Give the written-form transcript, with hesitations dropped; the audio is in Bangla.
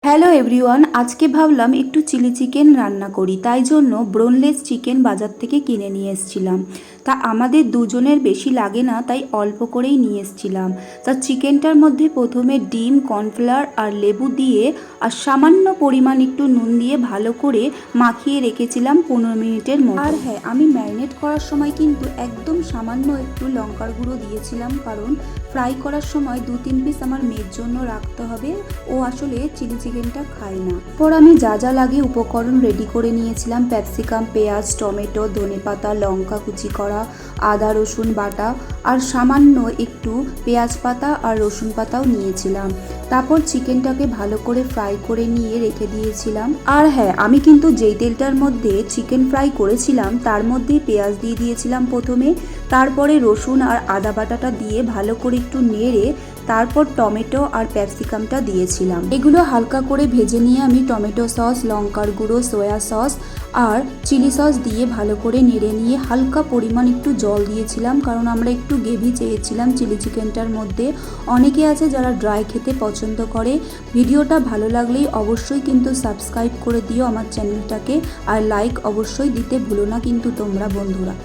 হ্যালো এভরিওয়ান, আজকে ভাবলাম একটু চিলি চিকেন রান্না করি, তাই জন্য ব্রোনলেস চিকেন বাজার থেকে কিনে নিয়ে এসেছিলাম। তা আমাদের দুজনের বেশি লাগে না, তাই অল্প করেই নিয়ে এসেছিলাম। তা চিকেনটার মধ্যে প্রথমে ডিম, কর্নফ্লাওয়ার আর লেবু দিয়ে আর সামান্য পরিমাণ একটু নুন দিয়ে ভালো করে মাখিয়ে রেখেছিলাম 15 মিনিটের মতো। আর হ্যাঁ, আমি ম্যারিনেট করার সময় কিন্তু একদম সামান্য একটু লঙ্কার গুঁড়ো দিয়েছিলাম, কারণ ফ্রাই করার সময় 2-3 পিস আমার মেয়ের জন্য রাখতে হবে। ও আসলে চিলি চিকেনটা খায় না। পর আমি যা যা লাগে উপকরণ রেডি করে নিয়েছিলাম: ক্যাপসিকাম, পেঁয়াজ, টমেটো, ধনেপাতা, লঙ্কা কুচি করা, আদা রসুন বাটা আর সামান্য একটু পেঁয়াজ পাতা আর রসুন পাতাও নিয়েছিলাম। তারপর চিকেনটাকে ভালো করে ফ্রাই করে নিয়ে রেখে দিয়েছিলাম। আর হ্যাঁ, আমি কিন্তু যেই তেলটার মধ্যে চিকেন ফ্রাই করেছিলাম তার মধ্যে পেঁয়াজ দিয়ে দিয়েছিলাম প্রথমে, তারপরে রসুন আর আদা বাটাটা দিয়ে ভালো করে একটু নেড়ে তারপর টমেটো আর ক্যাপসিকামটা দিয়েছিলাম। এগুলো হালকা করে ভেজে নিয়ে আমি টমেটো সস, লঙ্কার গুঁড়ো, সয়া সস আর চিলি সস দিয়ে ভালো করে নেড়ে নিয়ে হালকা পরিমাণ একটু জল দিয়েছিলাম, কারণ আমরা একটু গ্রেভি চেয়েছিলাম চিলি চিকেনটার মধ্যে। অনেকে আছে যারা ড্রাই খেতে পছন্দ করে। ভিডিওটা ভালো লাগলেই অবশ্যই কিন্তু সাবস্ক্রাইব করে দিও আমার চ্যানেলটাকে, আর লাইক অবশ্যই দিতে ভুলো না কিন্তু তোমরা বন্ধুরা।